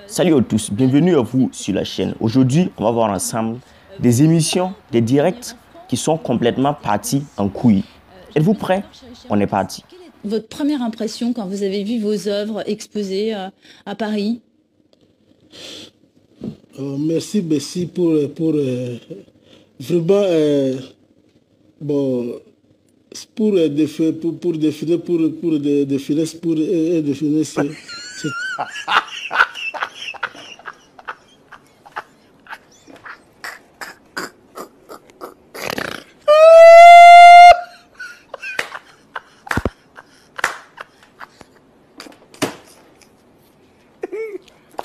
Salut à tous, bienvenue à vous sur la chaîne. Aujourd'hui, on va voir ensemble des émissions, des directs qui sont complètement partis en couille. Êtes-vous prêts? On est parti. Votre première impression quand vous avez vu vos œuvres exposées à Paris? Merci Bessie pour vraiment bon pour définir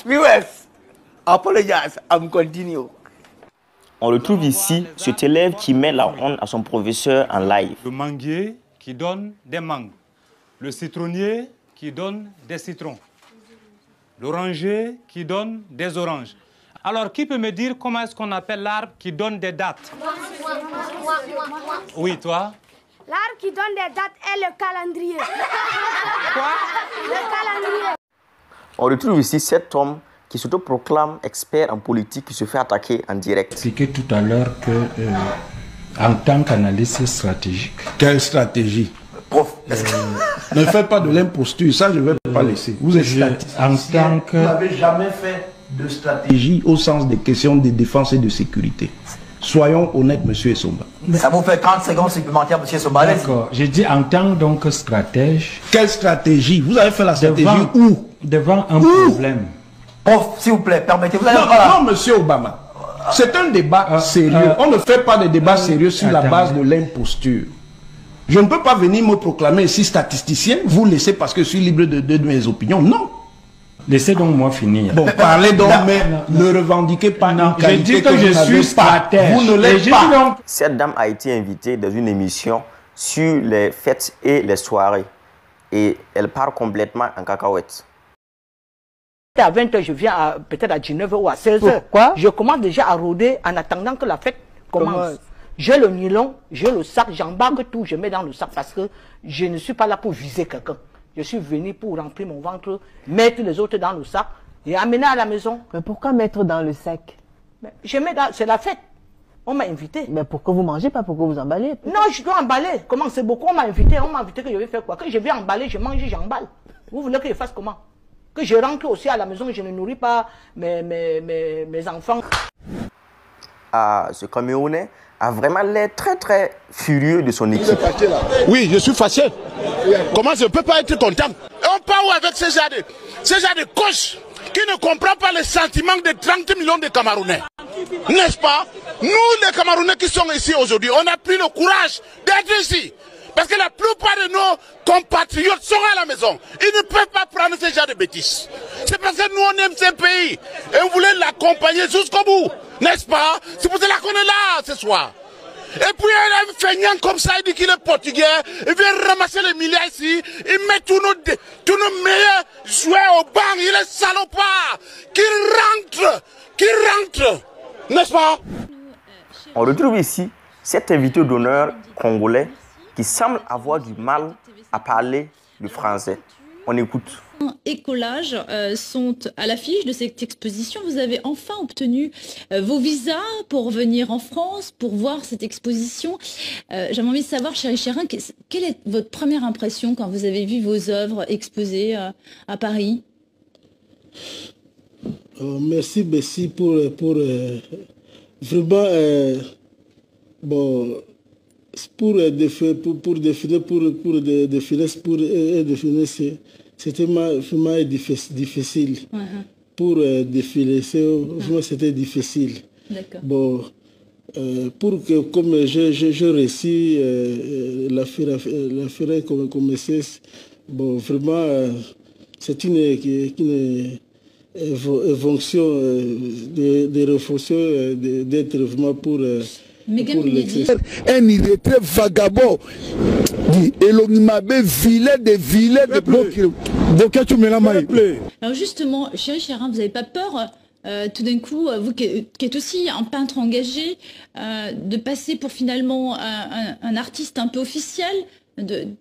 Viewers, apologize, I'm continue. On le trouve ici, cet élève qui met la honte à son professeur en live. Le manguier qui donne des mangues. Le citronnier qui donne des citrons. L'oranger qui donne des oranges. Alors, qui peut me dire comment est-ce qu'on appelle l'arbre qui donne des dattes? Oui, toi? L'arbre qui donne des dates est le calendrier. Quoi? Le calendrier. On retrouve ici cet homme qui s'autoproclame expert en politique qui se fait attaquer en direct. Expliqué tout à l'heure que en tant qu'analyste stratégique. Quelle stratégie? Prof, ne faites pas de l'imposture, ça je ne vais pas laisser. Vous êtes en tant que... Vous n'avez jamais fait de stratégie au sens des questions de défense et de sécurité. Soyons honnêtes, monsieur Essomba. ça vous fait 30 secondes supplémentaires, monsieur Sombalès. D'accord, j'ai dit en tant donc que stratège. Quelle stratégie? Vous avez fait la stratégie où? Devant un problème. Prof, s'il vous plaît, permettez-vous. Non, monsieur Obama. C'est un débat sérieux. On ne fait pas de débat sérieux sur la base de l'imposture. Je ne peux pas venir me proclamer ici statisticien, vous laissez parce que je suis libre de mes opinions. Non. Laissez donc moi finir. Bon, parlez donc, mais ne revendiquez pas une qualité. Je dis que je suis stratège. Vous ne l'êtes pas. Cette dame a été invitée dans une émission sur les fêtes et les soirées. Et elle part complètement en cacahuète. À 20h, je viens peut-être à 19h ou à 16h. Pourquoi? Je commence déjà à rôder en attendant que la fête commence. J'ai le nylon, j'ai le sac, j'embarque tout, je mets dans le sac parce que je ne suis pas là pour viser quelqu'un. Je suis venu pour remplir mon ventre, mettre les autres dans le sac et amener à la maison. Mais pourquoi mettre dans le sac? Je mets dans... C'est la fête. On m'a invité. Mais pourquoi vous mangez pas? Pourquoi vous emballez? Non, je dois emballer. Comment c'est beaucoup? On m'a invité que je vais faire quoi? Que je vais emballer, je mange, j'emballe. Vous voulez que je fasse comment? Que je rentre aussi à la maison, je ne nourris pas mes enfants. Ah, ce Camerounais a vraiment l'air très furieux de son équipe. Oui, je suis fâché. Comment je ne peux pas être content? Et on part où avec ces gens de coach qui ne comprennent pas les sentiments de 30 millions de Camerounais? N'est-ce pas? Nous, les Camerounais qui sont ici aujourd'hui, on a pris le courage d'être ici. Parce que la plupart de nos compatriotes sont à la maison. Ils ne peuvent pas prendre ce genre de bêtises. C'est parce que nous, on aime ce pays. Et on voulait l'accompagner jusqu'au bout. N'est-ce pas? C'est pour cela qu'on est là ce soir. Et puis, un feignant comme ça, il dit qu'il est portugais. Il vient ramasser les milliards ici. Il met tous nos meilleurs joueurs au banc. Il est salopard. Qu'il rentre. N'est-ce pas? On retrouve ici cet invité d'honneur congolais qui semble avoir du mal à parler le français. On écoute. Et collages sont à l'affiche de cette exposition. Vous avez enfin obtenu vos visas pour venir en France, pour voir cette exposition. J'avais envie de savoir, chéri Chérin, quelle est votre première impression quand vous avez vu vos œuvres exposées à Paris? Merci Bessie pour vraiment bon pour définir c'était vraiment difficile. Pour défiler, c'était difficile. Bon, pour que, comme je réussis la ferai comme c'est, bon, vraiment, c'est une fonction de réflexion d'être vraiment pour un illettré vagabond, vilain de Alors justement, chéri Chérin, vous n'avez pas peur tout d'un coup, vous qui êtes aussi un peintre engagé, de passer pour finalement un artiste un peu officiel,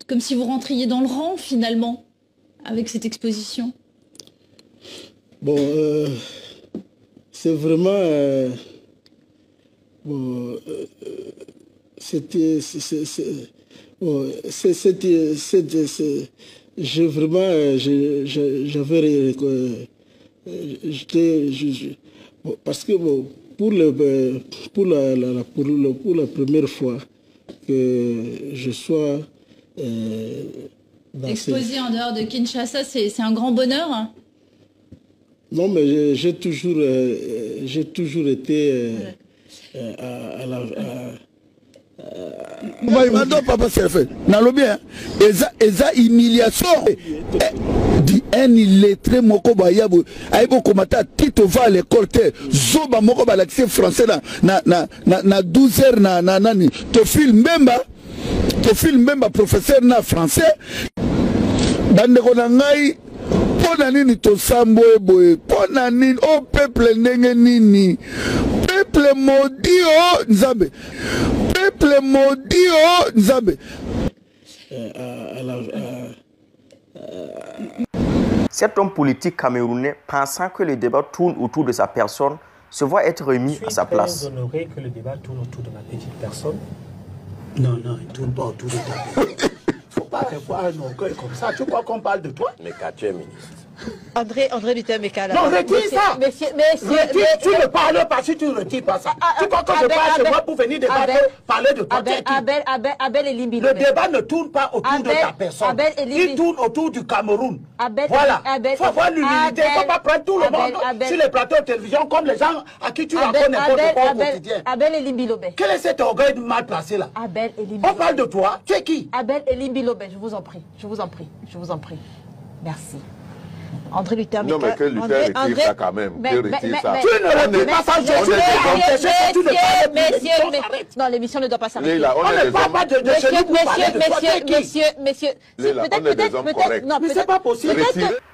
comme si vous rentriez dans le rang finalement avec cette exposition? Bon, c'est vraiment... c'était... J'avais... parce que bon, pour la première fois que je sois... exposé en dehors de Kinshasa, c'est un grand bonheur, hein? Non, mais j'ai toujours été à la... papa fait bien eza humiliation un illettré moko bayabo aibo komata tito va à l'école te zoba moko ba l'accès français na 12 heures na nani to film même professeur na français bandeko na ngai pona nini to sambo eboye pona nini o peuple ndenge nini peuple maudit o nzambe peuple maudit o nzambe. Cet homme politique camerounais, pensant que le débat tourne autour de sa personne, se voit être remis à sa place. Je suis très honoré que le débat tourne autour de ma petite personne. Non, il ne tourne pas autour de toi. Il ne faut pas avoir un orgueil comme ça. Tu crois qu'on parle de toi? Mais quand tu es ministre. André Luther-Mekala. Non, retire ça. Tu ne parles pas si tu ne retires pas ça. Tu crois que je parle chez moi pour venir débattre, parler de toi? Abel et Limbi. Le débat ne tourne pas autour de ta personne. Il tourne autour du Cameroun. Voilà. Il faut avoir l'humilité. Il ne faut pas prendre tout le monde sur les plateaux de télévision comme les gens à qui tu racontes n'importe quoi au quotidien. Abel et Limbi Lobé. Quel est cet orgueil mal placé là? Abel et Limbi. On parle de toi. Tu es qui? Abel et Limbi Lobé. Je vous en prie. Je vous en prie. Je vous en prie. Merci. André Luther. Non, mais que Luther retire ça quand même. Tu ne retires pas ça. Non, l'émission ne doit pas s'arrêter. On ne parle pas de chez nous pour parler de toi. Messieurs, peut-être. Non, mais c'est pas possible.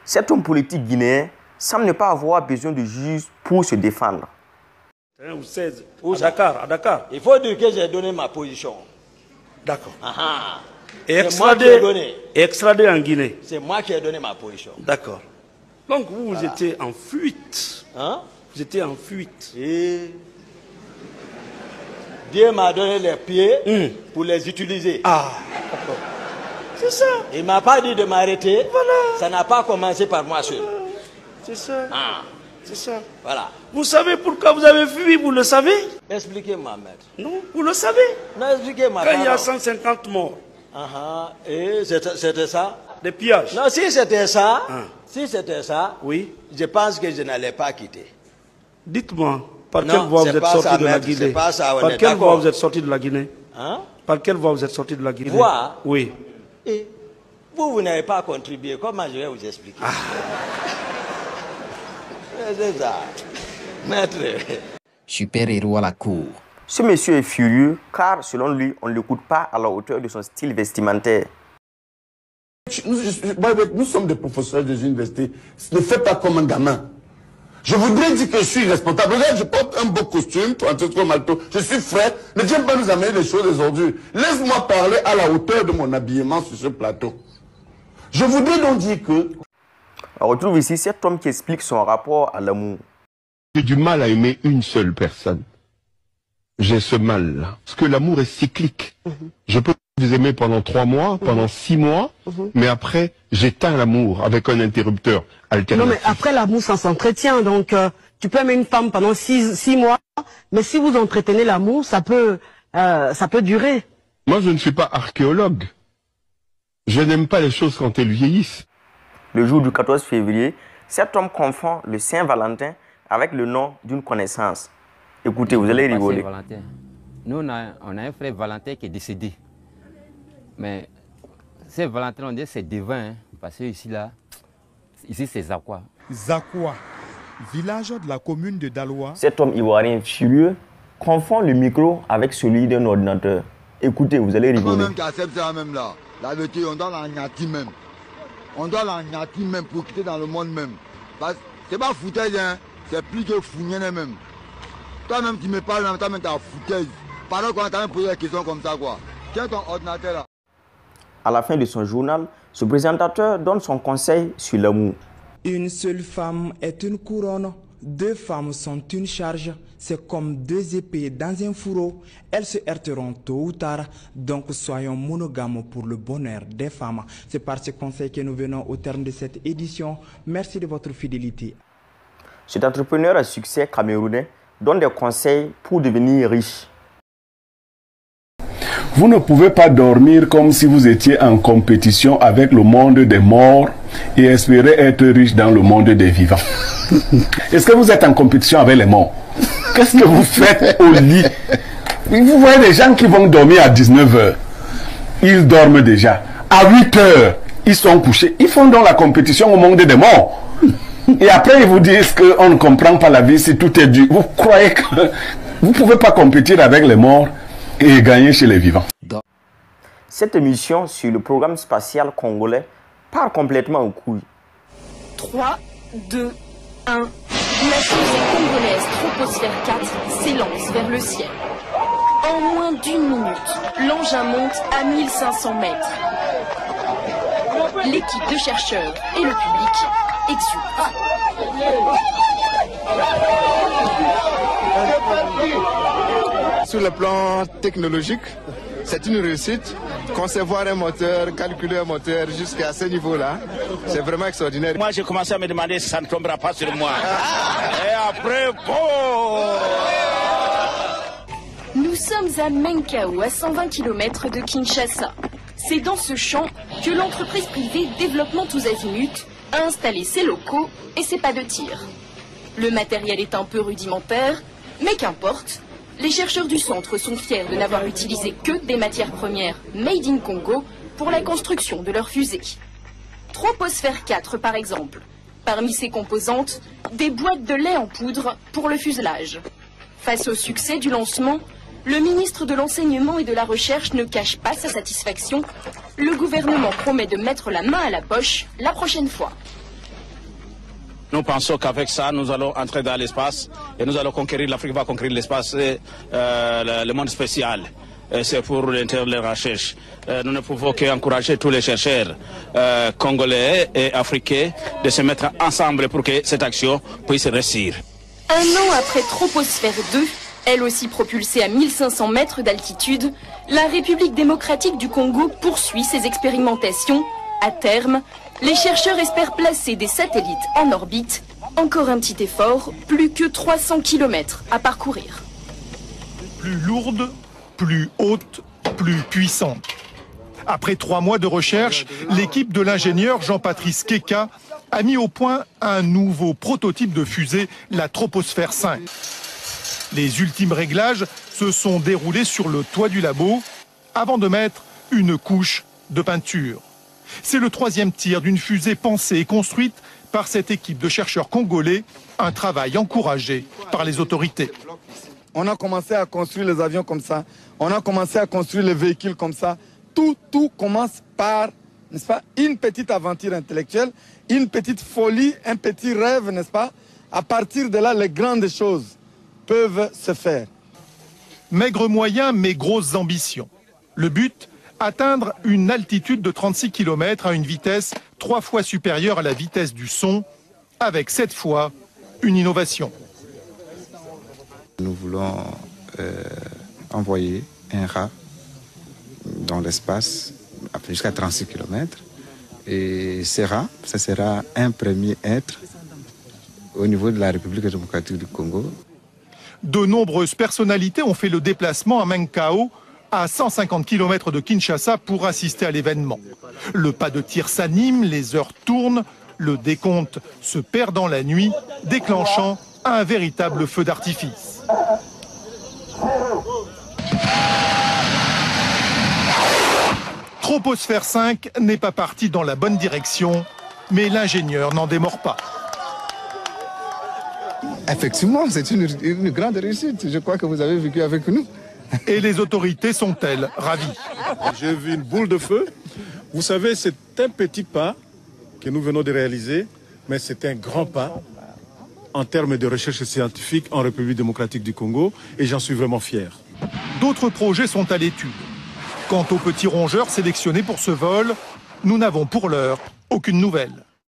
Cet homme politique guinéen semble ne pas avoir besoin de juge pour se défendre. À Dakar. Il faut dire que j'ai donné ma position. D'accord. Et extradé en Guinée. C'est moi qui ai donné ma position. D'accord. Donc vous étiez en fuite. Hein? Vous étiez en fuite. Et Dieu m'a donné les pieds pour les utiliser. Ah. C'est ça. Il ne m'a pas dit de m'arrêter. Voilà. Ça n'a pas commencé par moi seul. C'est ça. Ah. C'est ça. Voilà. Vous savez pourquoi vous avez fui, vous le savez? Expliquez-moi, maître. Non, vous le savez. Non, expliquez-moi. Quand il y a 150 morts. Et c'était ça? Des pillages. Non, si c'était ça, oui, je pense que je n'allais pas quitter. Dites-moi, par quelle voie vous êtes sorti de la Guinée? Par quelle voie vous êtes sorti de la Guinée? Par quelle voie vous êtes sorti de la Guinée? Voie? Oui. Et vous n'avez pas contribué. Comment je vais vous expliquer? C'est ça. Maître. Super-héros à la cour. Ce monsieur est furieux car, selon lui, on ne l'écoute pas à la hauteur de son style vestimentaire. Nous sommes des professeurs des universités. Ne fais pas comme un gamin. Je voudrais dire que je suis responsable. Regarde, je porte un beau costume, Francesco Malto. Je suis frère. Ne viens pas nous amener des choses aujourd'hui. Laisse-moi parler à la hauteur de mon habillement sur ce plateau. Je voudrais donc dire que... On retrouve ici cet homme qui explique son rapport à l'amour. J'ai du mal à aimer une seule personne. J'ai ce mal-là. Parce que l'amour est cyclique. Je peux vous aimer pendant 3 mois, pendant 6 mois, mais après, j'éteins l'amour avec un interrupteur alternatif. Non, mais après, l'amour, ça s'entretient. Donc, tu peux aimer une femme pendant 6 mois, mais si vous entretenez l'amour, ça peut durer. Moi, je ne suis pas archéologue. Je n'aime pas les choses quand elles vieillissent. Le jour du 14 février, cet homme confond le Saint-Valentin avec le nom d'une connaissance. Écoutez, vous allez rigoler. Nous, on a un frère Valentin qui est décédé. Mais Saint-Valentin, on dit c'est divin, hein, parce que ici, c'est Zakwa. Zakwa, village de la commune de Daloa. Cet homme ivoirien furieux confond le micro avec celui d'un ordinateur. Écoutez, vous allez rigoler. Même qui accepte ça même là, la vérité, on doit l'agnatir même. On doit l'agnatir même pour quitter dans le monde même. C'est pas foutaise, hein, c'est plus que fougner même. Toi-même, tu me parles, toi-même, t'as foutaise. Pendant qu'on t'a même posé des questions comme ça, quoi. Tiens ton ordinateur là. À la fin de son journal, ce présentateur donne son conseil sur l'amour. Une seule femme est une couronne, deux femmes sont une charge. C'est comme deux épées dans un fourreau, elles se heurteront tôt ou tard. Donc soyons monogames pour le bonheur des femmes. C'est par ce conseil que nous venons au terme de cette édition. Merci de votre fidélité. Cet entrepreneur à succès camerounais donne des conseils pour devenir riche. Vous ne pouvez pas dormir comme si vous étiez en compétition avec le monde des morts et espérer être riche dans le monde des vivants. Est-ce que vous êtes en compétition avec les morts? Qu'est-ce que vous faites au lit? Vous voyez des gens qui vont dormir à 19h. Ils dorment déjà. À 8h, ils sont couchés. Ils font donc la compétition au monde des morts. Et après, ils vous disent qu'on ne comprend pas la vie si tout est dû. Vous croyez que vous ne pouvez pas compétir avec les morts et gagner chez les vivants? Cette émission sur le programme spatial congolais part complètement en couille. 3, 2, 1. La fusée congolaise Troposphère 4 s'élance vers le ciel. En moins d'une minute, l'engin monte à 1500 mètres. L'équipe de chercheurs et le public exultent. Sur le plan technologique, c'est une réussite. Concevoir un moteur, calculer un moteur jusqu'à ce niveau-là, c'est vraiment extraordinaire. Moi, j'ai commencé à me demander si ça ne tombera pas sur moi. Et après, bon... Nous sommes à Menkao, à 120 km de Kinshasa. C'est dans ce champ que l'entreprise privée Développement Tous Azimuts a installé ses locaux et ses pas de tir. Le matériel est un peu rudimentaire, mais qu'importe. Les chercheurs du centre sont fiers de n'avoir utilisé que des matières premières made in Congo pour la construction de leur fusée. Troposphère 4 par exemple. Parmi ses composantes, des boîtes de lait en poudre pour le fuselage. Face au succès du lancement, le ministre de l'Enseignement et de la Recherche ne cache pas sa satisfaction. Le gouvernement promet de mettre la main à la poche la prochaine fois. Nous pensons qu'avec ça, nous allons entrer dans l'espace et nous allons conquérir, l'Afrique va conquérir l'espace et le monde spécial. C'est pour l'intérêt de la recherche. Nous ne pouvons qu'encourager tous les chercheurs congolais et africains de se mettre ensemble pour que cette action puisse réussir. Un an après Troposphère 2, elle aussi propulsée à 1500 mètres d'altitude, la République démocratique du Congo poursuit ses expérimentations. À terme, les chercheurs espèrent placer des satellites en orbite. Encore un petit effort, plus que 300 km à parcourir. Plus lourde, plus haute, plus puissante. Après 3 mois de recherche, l'équipe de l'ingénieur Jean-Patrice Keka a mis au point un nouveau prototype de fusée, la Troposphère 5. Les ultimes réglages se sont déroulés sur le toit du labo avant de mettre une couche de peinture. C'est le 3e tir d'une fusée pensée et construite par cette équipe de chercheurs congolais, un travail encouragé par les autorités. On a commencé à construire les avions comme ça, on a commencé à construire les véhicules comme ça. Tout commence par, n'est-ce pas, une petite aventure intellectuelle, une petite folie, un petit rêve, n'est-ce pas. À partir de là, les grandes choses peuvent se faire. Maigre moyen, mais grosses ambitions. Le but, atteindre une altitude de 36 km à une vitesse 3 fois supérieure à la vitesse du son, avec cette fois une innovation. Nous voulons envoyer un rat dans l'espace jusqu'à 36 km. Et ce rat, ça sera un premier être au niveau de la République démocratique du Congo. De nombreuses personnalités ont fait le déplacement à Menkao, à 150 km de Kinshasa, pour assister à l'événement. Le pas de tir s'anime, les heures tournent, le décompte se perd dans la nuit, déclenchant un véritable feu d'artifice. Troposphère 5 n'est pas parti dans la bonne direction, mais l'ingénieur n'en démord pas. Effectivement, c'est une grande réussite. Je crois que vous avez vécu avec nous. Et les autorités sont-elles ravies? J'ai vu une boule de feu. Vous savez, c'est un petit pas que nous venons de réaliser, mais c'est un grand pas en termes de recherche scientifique en République démocratique du Congo, et j'en suis vraiment fier. D'autres projets sont à l'étude. Quant aux petits rongeurs sélectionnés pour ce vol, nous n'avons pour l'heure aucune nouvelle.